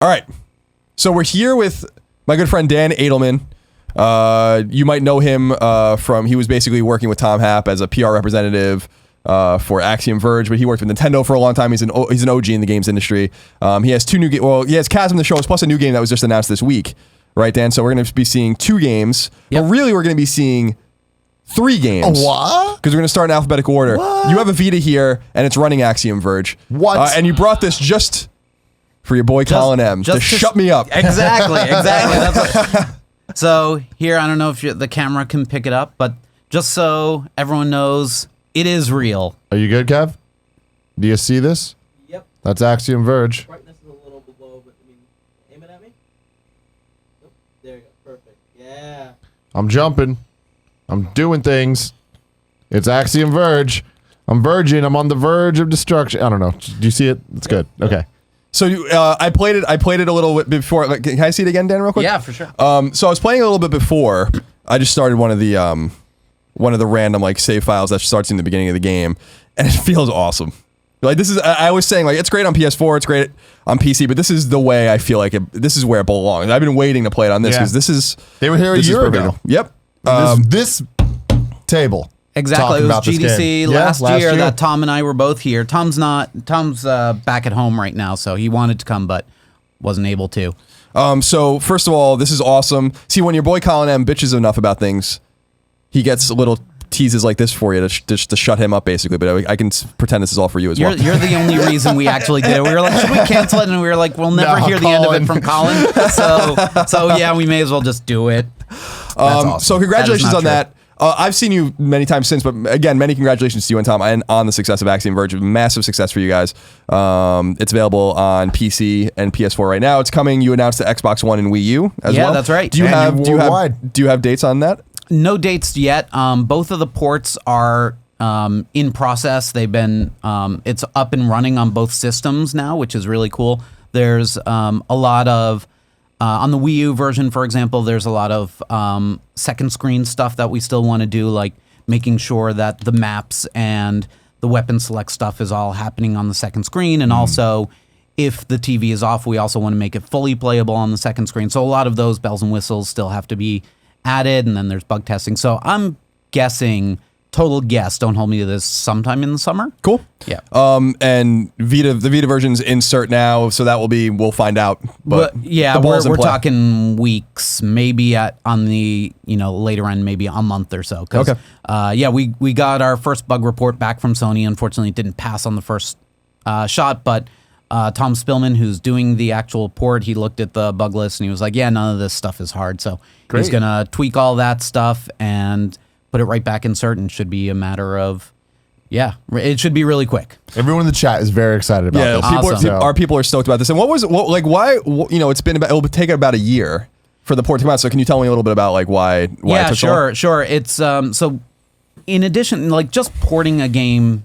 All right. So we're here with my good friend Dan Edelman. You might know him from, he was basically working with Tom Happ as a PR representative for Axiom Verge, but he worked with Nintendo for a long time. He's an OG in the games industry. He has two new games. Well, he has Chasm the Show, plus a new game that was just announced this week. Right, Dan? So we're going to be seeing 2 games. Yep. But really, we're going to be seeing 3 games. What? Because we're going to start in alphabetical order. What? You have a Vita here, and it's running Axiom Verge. What? And you brought this just for your boy Colin M. Just to shut me up. Exactly. That's so here, I don't know if the camera can pick it up, but just so everyone knows, it is real. Are you good, Kev? Do you see this? Yep. That's Axiom Verge. Brightness is a little below, but I mean, aim it at me. Nope. There you go. Perfect. Yeah. I'm jumping. I'm doing things. It's Axiom Verge. I'm verging. I'm on the verge of destruction. I don't know. Do you see it? It's good. Okay. So I played it a little bit before. Like, can I see it again, Dan, real quick? Yeah, for sure. So I was playing a little bit before. I just started one of the random like save files that starts in the beginning of the game, and it feels awesome. Like this is, I was saying, like it's great on PS4, it's great on PC, but this is the way I feel like this is where it belongs. I've been waiting to play it on this because this is. They were here a year ago. Yep. This table. Exactly. It was GDC last year that Tom and I were both here. Tom's back at home right now, so he wanted to come but wasn't able to. So first of all, this is awesome. See, when your boy Colin M bitches enough about things, he gets little teases like this for you to shut him up, basically. But I can pretend this is all for you as well. You're the only reason we actually did it. We were like, should we cancel it? And we were like, we'll never hear the end of it from Colin. So yeah, we may as well just do it. Awesome. So congratulations on that. I've seen you many times since, but again, many congratulations to you and Tom on the success of Axiom Verge. Massive success for you guys. It's available on PC and PS4 right now. It's coming. You announced the Xbox One and Wii U as well. Yeah, that's right. Do you have dates on that? No dates yet. Both of the ports are in process. They've been it's up and running on both systems now, which is really cool. There's a lot of on the Wii U version, for example, there's a lot of second screen stuff that we still want to do, like making sure that the maps and the weapon select stuff is all happening on the second screen. And also, if the TV is off, we also want to make it fully playable on the second screen. So a lot of those bells and whistles still have to be added, and then there's bug testing. So I'm guessing, total guess, don't hold me to this, sometime in the summer. Cool. Yeah. And the Vita version's insert now, so that will be, we'll find out. But yeah, we're talking weeks, maybe on the later end, maybe a month or so. Okay. Yeah, we got our first bug report back from Sony. Unfortunately, it didn't pass on the first shot, but Tom Spillman, who's doing the actual port, he looked at the bug list and he was like, yeah, none of this stuff is hard. So he's going to tweak all that stuff and put it right back in cert, and should be a matter of, it should be really quick. Everyone in the chat is very excited about this. Our people are stoked about this. And why, it's been about, it'll take about a year for the port to come out. So can you tell me a little bit about like why it took so long? Sure. It's, so in addition, like just porting a game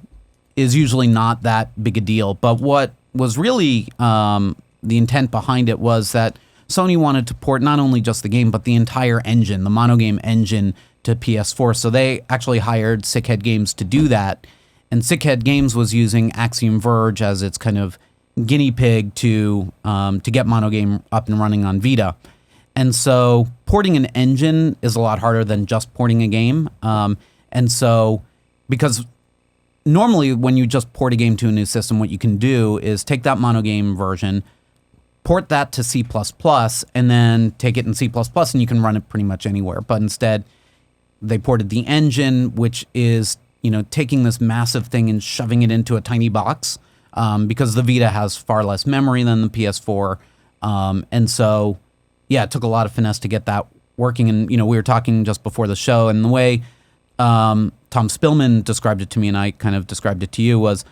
is usually not that big a deal, but what was really the intent behind it was that Sony wanted to port not only just the game, but the entire engine, the monogame engine, to PS4. So they actually hired Sickhead Games to do that. And Sickhead Games was using Axiom Verge as its kind of guinea pig to get monogame up and running on Vita. And so porting an engine is a lot harder than just porting a game. And so because normally when you just port a game to a new system, what you can do is take that monogame version, port that to C++, and then take it in C++, and you can run it pretty much anywhere. But instead, they ported the engine, which is, taking this massive thing and shoving it into a tiny box, because the Vita has far less memory than the PS4. And so, it took a lot of finesse to get that working. And, we were talking just before the show, and the way Tom Spillman described it to me, and I kind of described it to you, was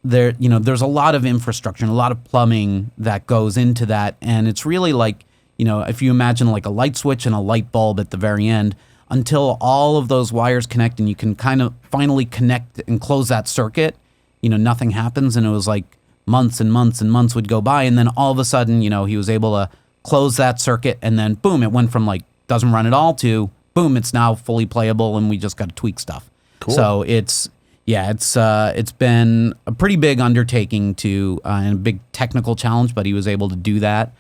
there's a lot of infrastructure and a lot of plumbing that goes into that. And it's really like, if you imagine like a light switch and a light bulb at the very end, until all of those wires connect and you can kind of finally connect and close that circuit, nothing happens. And it was like months and months and months would go by. And then all of a sudden, he was able to close that circuit, and then boom, it went from like doesn't run at all to boom, it's now fully playable, and we just got to tweak stuff. Cool. So it's, Yeah, it's been a pretty big undertaking and a big technical challenge, but he was able to do that.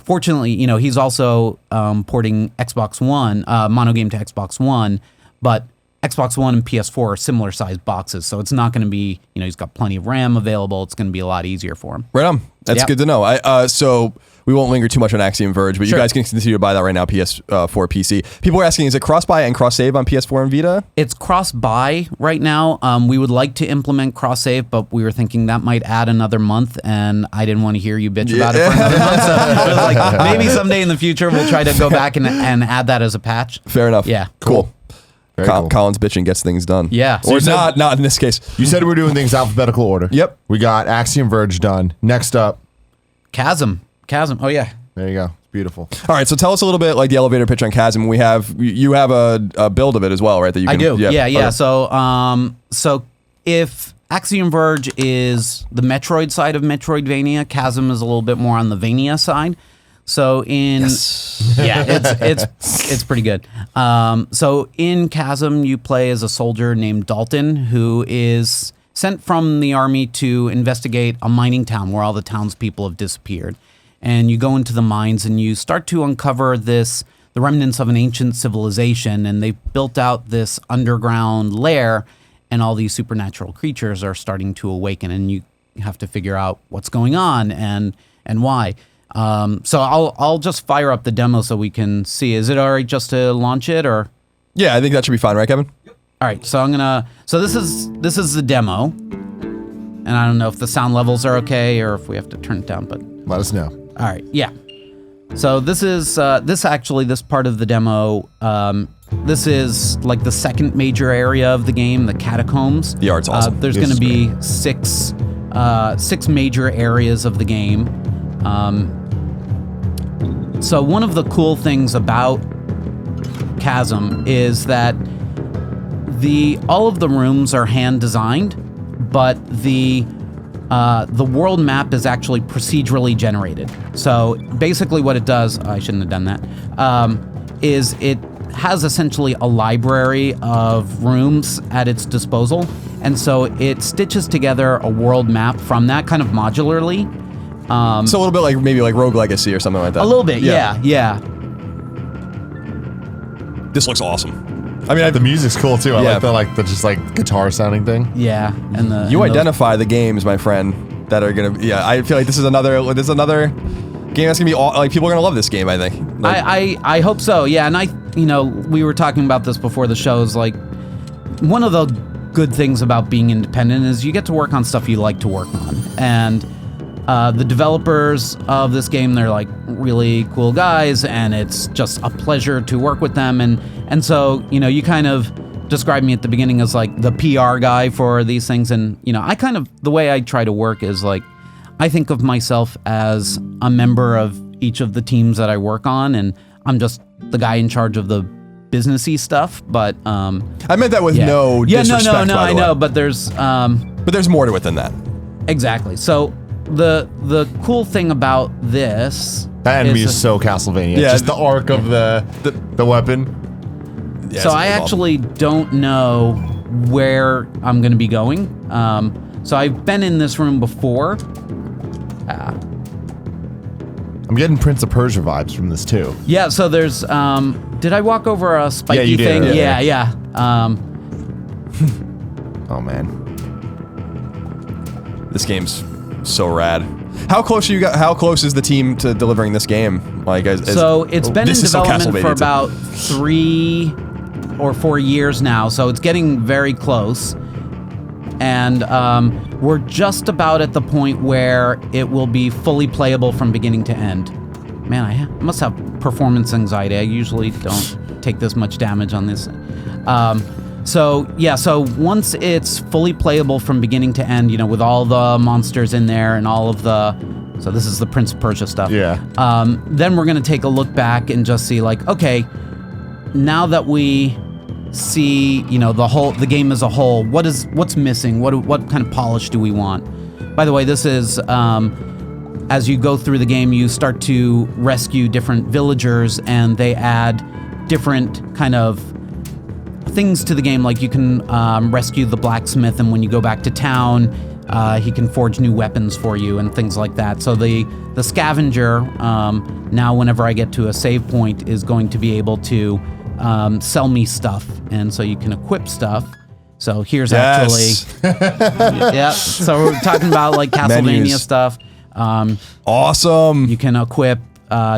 Fortunately, he's also porting Xbox One, mono game to Xbox One, but Xbox One and PS4 are similar sized boxes, so it's not going to be, he's got plenty of RAM available. It's going to be a lot easier for him. Right on. That's Yep. good to know. So we won't linger too much on Axiom Verge, but Sure. you guys can continue to buy that right now, PS4, PC. People are asking, is it cross-buy and cross-save on PS4 and Vita? It's cross-buy right now. We would like to implement cross-save, but we were thinking that might add another month, and I didn't want to hear you bitch about it for another month. So I was like, maybe someday in the future we'll try to go back and add that as a patch. Fair enough. Yeah. Cool. Very cool. Colin's bitching gets things done. Yeah. Or So you not in this case. You said we're doing things alphabetical order. Yep. We got Axiom Verge done. Next up, Chasm. Oh, yeah. there you go. It's beautiful. All right, so tell us a little bit like the elevator pitch on Chasm. You have a build of it as well, right? That you can, I do. Yeah. Okay. So if Axiom Verge is the Metroid side of Metroidvania, Chasm is a little bit more on the Vania side. So it's pretty good. So in Chasm, you play as a soldier named Dalton, who is sent from the army to investigate a mining town where all the townspeople have disappeared. And you go into the mines and you start to uncover the remnants of an ancient civilization, and they've built out this underground lair, and all these supernatural creatures are starting to awaken, and you have to figure out what's going on and why. So I'll just fire up the demo so we can see. Is it all right just to launch it, or? Yeah, I think that should be fine, right, Kevin? All right, so this is the demo, and I don't know if the sound levels are okay or if we have to turn it down, but Let us know. all right, yeah. So this is this part of the demo. This is like the second major area of the game, the catacombs. The art's awesome. There's This going to is be six major areas of the game. So one of the cool things about Chasm is that all of the rooms are hand designed, but the world map is actually procedurally generated. So basically what it does, I shouldn't have done that, is it has essentially a library of rooms at its disposal. And so it stitches together a world map from that kind of modularly. So a little bit like maybe like Rogue Legacy or something like that. A little bit, yeah. This looks awesome. I mean, The music's cool too. I Yeah. like the just like guitar sounding thing. Yeah, and the you and those- identify the games, my friend, that are gonna. Yeah, I feel like this is another game that's gonna be like people are gonna love this game. I think. Like, I hope so. Yeah, and we were talking about this before the show. Is like one of the good things about being independent is you get to work on stuff you like to work on, and the developers of this game, they're like really cool guys, and it's just a pleasure to work with them. And so you kind of described me at the beginning as like the PR guy for these things, and the way I try to work is like I think of myself as a member of each of the teams that I work on, and I'm just the guy in charge of the businessy stuff. But I meant that with no no, disrespect. by I the know, way. but there's more to it than that. exactly. So the cool thing about this That enemy is is so Castlevania. Yeah. Just the arc of the weapon. Yeah, so it's I involved. actually don't know where I'm going to be going. So I've been in this room before. I'm getting Prince of Persia vibes from this too. Yeah, so there's did I walk over a spiky you did, thing? yeah. Yeah. Oh man. This game's so rad. How close How close is the team to delivering this game? Like, So it's been in this is so development for Castlevania. about 3 or 4 years now, so it's getting very close. And we're just about at the point where it will be fully playable from beginning to end. Man, I must have performance anxiety. I usually don't take this much damage on this. So once it's fully playable from beginning to end, with all the monsters in there and all of so this is the Prince of Persia stuff. Yeah. Then we're gonna take a look back and just see like, okay, now that we see, the game as a whole, what's missing? What kind of polish do we want? By the way, this is as you go through the game, you start to rescue different villagers, and they add different kind of things to the game, like you can rescue the blacksmith, and when you go back to town, he can forge new weapons for you and things like that. So the scavenger, now whenever I get to a save point, is going to be able to sell me stuff, and so you can equip stuff. So here's Yes. actually, yeah. So we're talking about like Castlevania Menus. stuff. Awesome. You can equip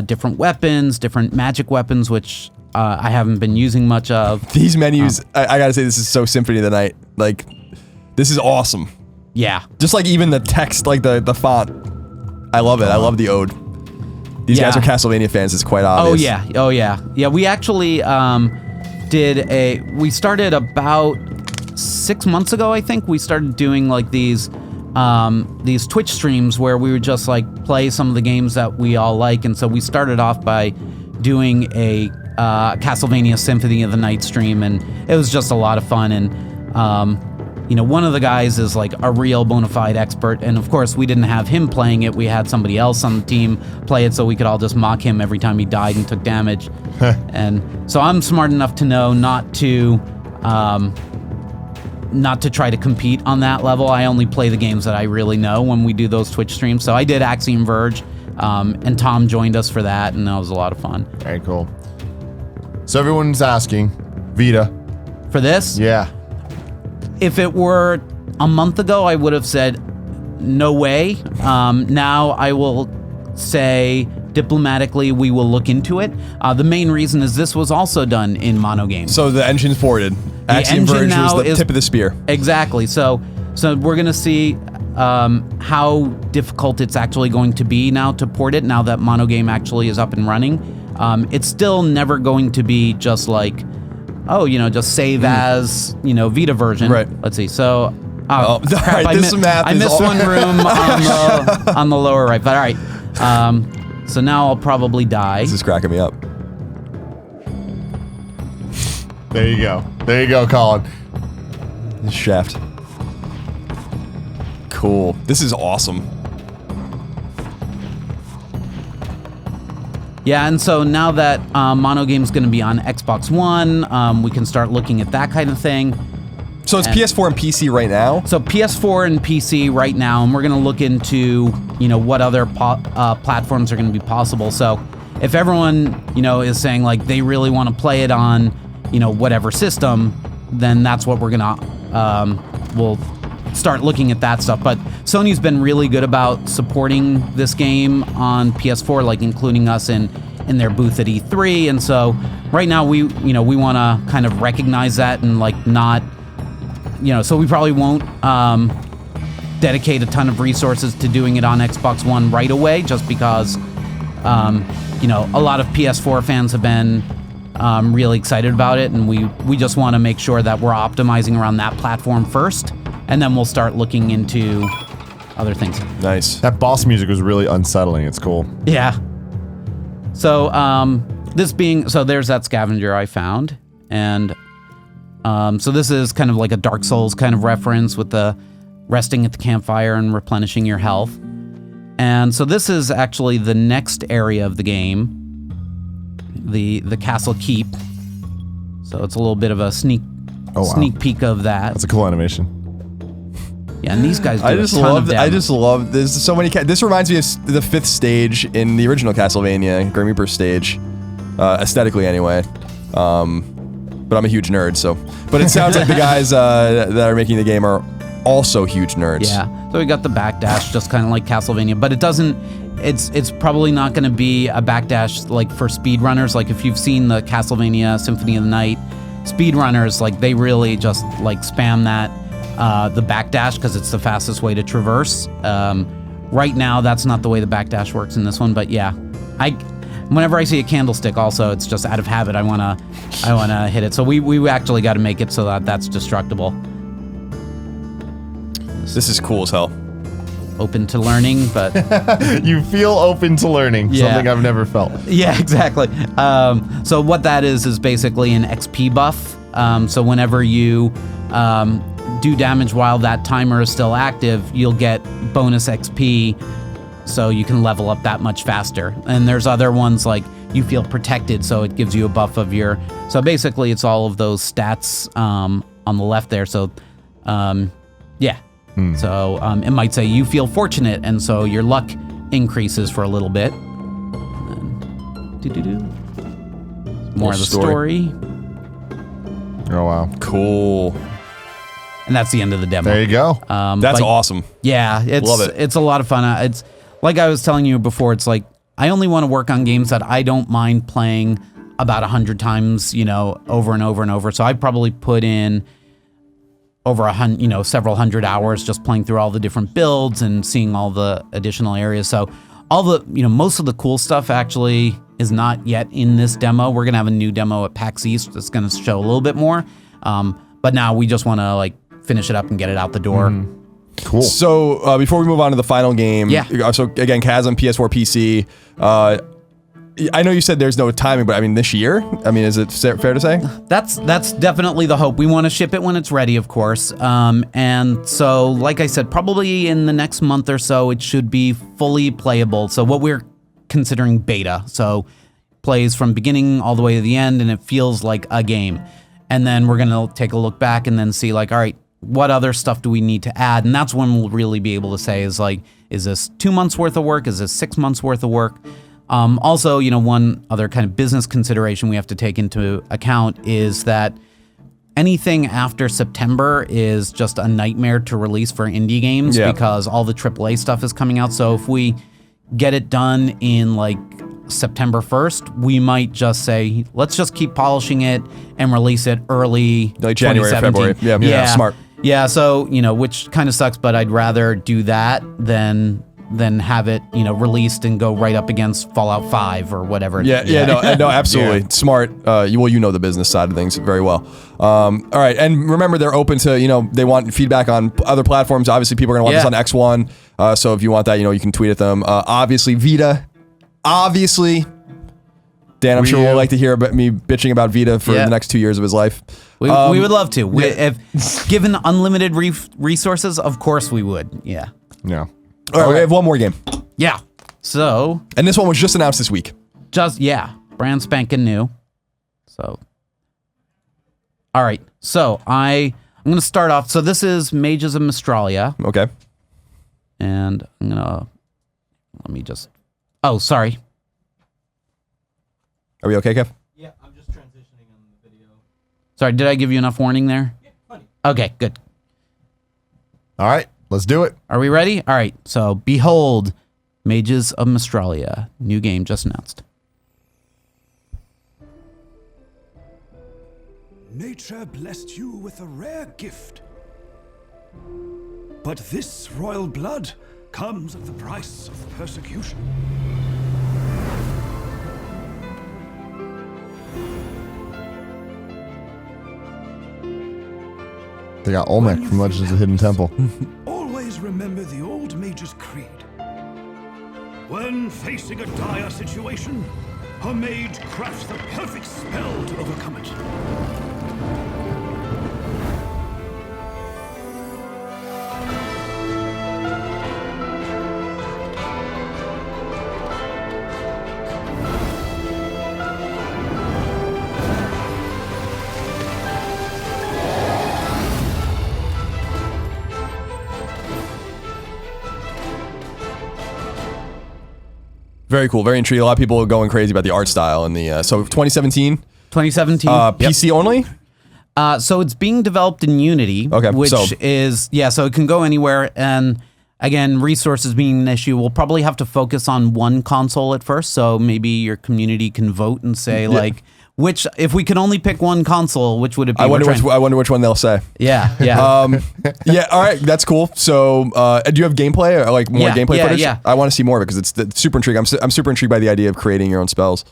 different weapons, different magic weapons, which I haven't been using much of. These menus, I gotta say, this is so Symphony of the Night. Like, this is awesome. Yeah. Just like even the text, like the font. I love it. I love the ode. These guys Yeah. are Castlevania fans. It's quite obvious. Oh yeah. Yeah, we actually we started about 6 months ago, I think. We started doing like these Twitch streams where we would just like play some of the games that we all like, and so we started off by doing a Castlevania Symphony of the Night stream, and it was just a lot of fun. And one of the guys is like a real bona fide expert, and of course we didn't have him playing it. We had somebody else on the team play it, so we could all just mock him every time he died and took damage. And so I'm smart enough to know not to try to compete on that level. I only play the games that I really know when we do those Twitch streams. So I did Axiom Verge, and Tom joined us for that, and that was a lot of fun. Very cool. So everyone's asking, Vita. For this, Yeah. if it were a month ago, I would have said, no way. Now I will say diplomatically, we will look into it. The main reason is this was also done in mono games. So the engine's ported. Axiom engine Verge now was the is- tip of the spear. Exactly. So we're gonna see how difficult it's actually going to be now to port it. Now that mono game actually is up and running, it's still never going to be just like, just save as Vita version. Right. Let's see. So. all right, this math I is missed all- one room on the lower right. But all right. So now I'll probably die. This is cracking me up. There you go. There you go, Colin. This shaft. Cool. This is awesome. Yeah, and so now that mono game's going to be on Xbox One, we can start looking at that kind of thing. So it's And- PS4 and PC right now. So PS4 and PC right now, and we're going to look into what other platforms are going to be possible. So if everyone is saying like they really want to play it on whatever system, then that's what we're gonna we'll start looking at that stuff. But Sony's been really good about supporting this game on PS4, like including us in their booth at E3. And so right now we want to kind of recognize that and like not so we probably won't dedicate a ton of resources to doing it on Xbox One right away, just because a lot of PS4 fans have been really excited about it, and we just want to make sure that we're optimizing around that platform first, and then we'll start looking into other things. Nice. That boss music was really unsettling. It's cool. Yeah. So there's that scavenger I found, and so this is kind of like a Dark Souls kind of reference with the resting at the campfire and replenishing your health. And so this is actually the next area of the game, the castle keep. So it's a little bit of a sneak peek of that. That's a cool animation. Yeah, and these guys do I just a ton love. of damage. I just love. There's so many. This reminds me of the 5th stage in the original Castlevania, Grim Reaper stage, aesthetically anyway. But I'm a huge nerd, so. But it sounds like the guys that are making the game are also huge nerds. Yeah. So we got the backdash, just kind of like Castlevania, but it doesn't. It's probably not going to be a backdash like for speedrunners. Like if you've seen the Castlevania Symphony of the Night speedrunners, like they really just like spam that the backdash because it's the fastest way to traverse. Right now, that's not the way the backdash works in this one, but yeah, whenever I see a candlestick, also it's just out of habit. I wanna hit it. So we actually got to make it so that that's destructible. This is cool as hell. Open to learning, but You feel open to learning. Yeah. Something I've never felt. yeah, exactly. So what that is basically an XP buff. So whenever you do damage while that timer is still active, you'll get bonus XP. so you can level up that much faster. And there's other ones like you feel protected, so it gives you a buff of your. So basically, it's all of those stats on the left there. So, yeah. So it might say you feel fortunate, and so your luck increases for a little bit. And then, more of the story. Oh, wow. Cool. And that's the end of the demo. There you go. That's awesome. Yeah, Love it. It's a lot of fun. It's like I was telling you before. It's like I only want to work on games that I don't mind playing about 100 times, over and over and over. So I probably put in over several hundred hours just playing through all the different builds and seeing all the additional areas. So all the most of the cool stuff actually is not yet in this demo. We're gonna have a new demo at PAX East that's gonna show a little bit more. But now we just want to finish it up and get it out the door. Cool. So before we move on to the final game, so again, Chasm, PS4, PC. I know you said there's no timing, but I mean this year. I mean, is it fair to say? That's definitely the hope. We want to ship it when it's ready, of course. And so, like I said, probably in the next month or so, it should be fully playable. So what we're considering beta, so plays from beginning all the way to the end, and it feels like a game. And then we're gonna take a look back and then see all right, what other stuff do we need to add? And that's when we'll really be able to say is this 2 months worth of work? Is this 6 months worth of work? Also, one other kind of business consideration we have to take into account is that anything after September is just a nightmare to release for indie games because all the AAA stuff is coming out. So if we get it done in September 1st, we might just say, let's just keep polishing it and release it early January, February. Yeah, smart. Yeah, so, which kind of sucks, but I'd rather do that than have it, released and go right up against Fallout 5 or whatever. No, absolutely. Smart. You know the business side of things very well. All right, and remember they're open to, they want feedback on other platforms. Obviously, people are going to want this on X1. So if you want that, you can tweet at them. Obviously, Vita. Obviously. Dan, I'm sure we'll like to hear about me bitching about Vita for the next 2 years of his life. We would love to. If given unlimited resources, of course we would. Yeah. Yeah. All right, we have one more game. Yeah. So. And this one was just announced this week. Brand spanking new. So. All right. So I'm going to start off. So this is Mages of Mystralia. Okay. And I'm going to, let me just, sorry. Are we okay, Kev? Yeah, I'm just transitioning on the video. Sorry, did I give you enough warning there? Yeah, funny. Okay, good. All right, let's do it. Are we ready? All right, so behold, Mages of Mystralia, new game just announced. Nature blessed you with a rare gift. But this royal blood comes at the price of persecution. They got Olmec from Legends of the Hidden Temple. Always remember the old mage's creed. When facing a dire situation, a mage crafts the perfect spell to overcome it. Very cool, very intriguing. A lot of people are going crazy about the art style and the so 2017. 2017. PC only. So it's being developed in Unity, which is so it can go anywhere. And again, resources being an issue, we'll probably have to focus on one console at first. So maybe your community can vote and say which, if we could only pick one console, which would it be? I wonder which one they'll say. Yeah. All right, that's cool. So, do you have gameplay or more gameplay footage? Yeah. I want to see more of it because it's super intriguing. I'm super intrigued by the idea of creating your own spells,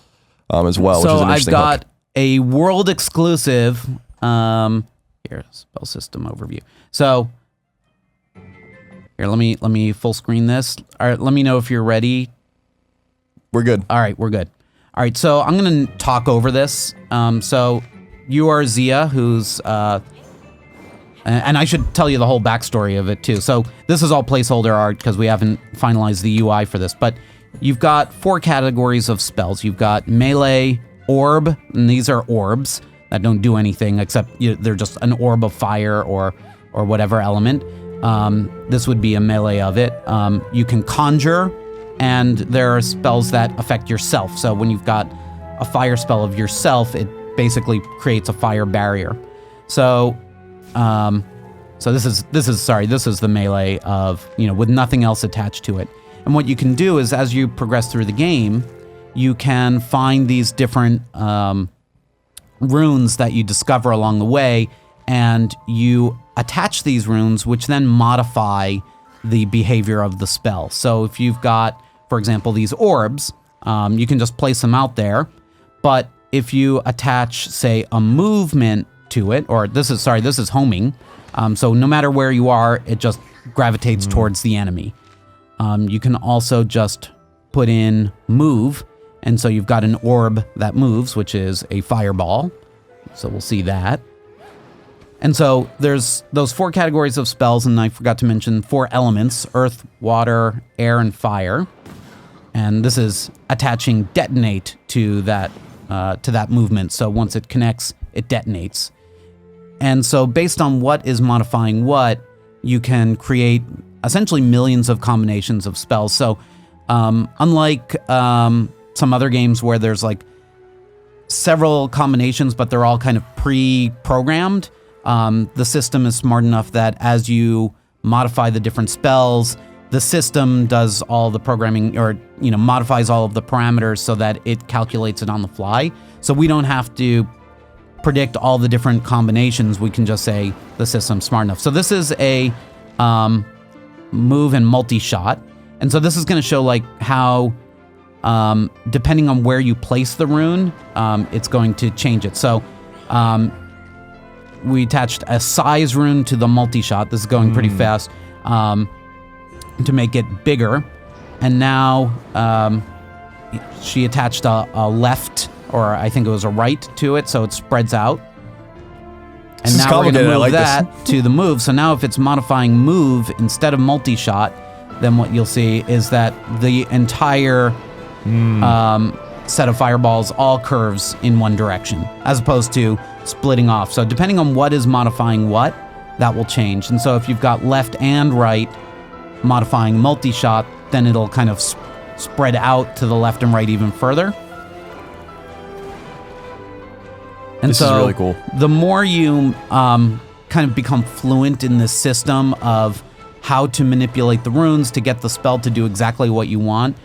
as well. So which is an interesting I've got hook. a world exclusive. Here, spell system overview. So here, let me full screen this. All right, let me know if you're ready. We're good. All right, we're good. All right, so I'm going to talk over this. So you are Zia, who's And I should tell you the whole backstory of it too. So this is all placeholder art because we haven't finalized the UI for this. But you've got 4 categories of spells. You've got melee, orb, and these are orbs that don't do anything except they're just an orb of fire or whatever element. This would be a melee of it. You can conjure, and there are spells that affect yourself. So when you've got a fire spell of yourself, it basically creates a fire barrier. So this is the melee of, with nothing else attached to it. And what you can do is, as you progress through the game, you can find these different runes that you discover along the way, and you attach these runes, which then modify the behavior of the spell. So if you've got, for example, these orbs, you can just place them out there. But if you attach, say, a movement to it, or this is homing. So no matter where you are, it just gravitates towards the enemy. You can also just put in move, and so you've got an orb that moves, which is a fireball. So we'll see that. And so there's those 4 categories of spells, and I forgot to mention 4 elements: earth, water, air, and fire. And this is attaching detonate to that movement. So once it connects, it detonates. And so based on what is modifying what, you can create essentially millions of combinations of spells. So unlike some other games where there's like several combinations, but they're all kind of pre-programmed, the system is smart enough that as you modify the different spells, the system does all the programming, or modifies all of the parameters so that it calculates it on the fly. So we don't have to predict all the different combinations. We can just say the system's smart enough. So this is a move and multi-shot. And so this is going to show like how, depending on where you place the rune, it's going to change it. So we attached a size rune to the multi-shot. This is going pretty fast, to make it bigger. And now she attached a left, or I think it was a right to it, so it spreads out. And now we're going to move that to the move. So now if it's modifying move instead of multi-shot, then what you'll see is that the entire set of fireballs all curves in one direction, as opposed to splitting off. So depending on what is modifying what, that will change. And so if you've got left and right modifying multi-shot, then it'll kind of spread out to the left and right even further. And this is really cool. The more you kind of become fluent in this system of how to manipulate the runes to get the spell to do exactly what you want,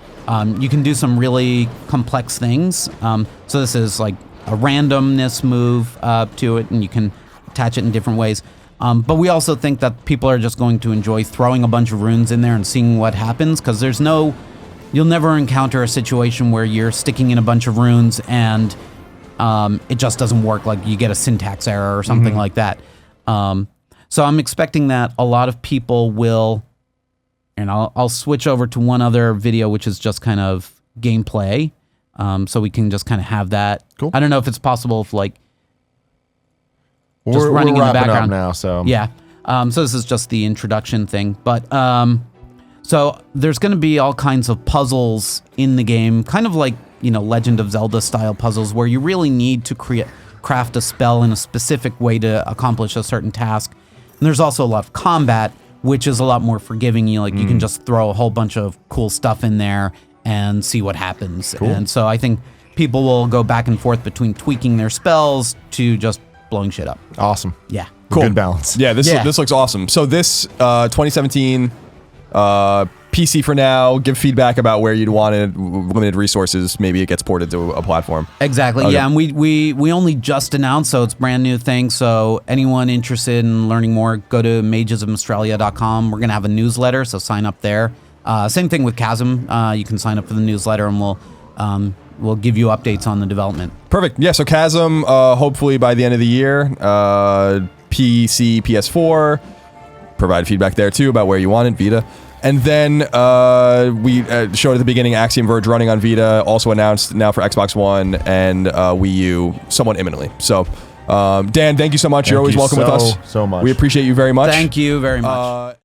you can do some really complex things. So this is like a randomness move to it, and you can attach it in different ways. But we also think that people are just going to enjoy throwing a bunch of runes in there and seeing what happens, because you'll never encounter a situation where you're sticking in a bunch of runes and it just doesn't work, like you get a syntax error or something like that. So I'm expecting that a lot of people will, and I'll switch over to one other video, which is just kind of gameplay. So we can just kind of have that. Cool. I don't know if it's possible if like, We're just running in the wrapping background up now, so yeah. So this is just the introduction thing, but so there's going to be all kinds of puzzles in the game, kind of like Legend of Zelda style puzzles, where you really need to craft a spell in a specific way to accomplish a certain task. And there's also a lot of combat, which is a lot more forgiving. You can just throw a whole bunch of cool stuff in there and see what happens. Cool. And so I think people will go back and forth between tweaking their spells to just blowing shit up. awesome. Yeah. Cool. Good balance. Yeah, this looks awesome. So this 2017 PC for now. Give feedback about where you'd want it. Limited resources. Maybe it gets ported to a platform. Exactly. Okay. Yeah, and we only just announced, so it's a brand new thing. So anyone interested in learning more, go to magesofaustralia.com. We're gonna have a newsletter, so sign up there. Same thing with Chasm. You can sign up for the newsletter, and we'll give you updates on the development. Perfect. Yeah. So Chasm, hopefully by the end of the year. PC, PS4. Provide feedback there too about where you want it. Vita. And then we showed at the beginning Axiom Verge running on Vita, also announced now for Xbox One and Wii U somewhat imminently. So Dan, thank you so much. You're always you welcome with us. so much. We appreciate you very much. Thank you very much.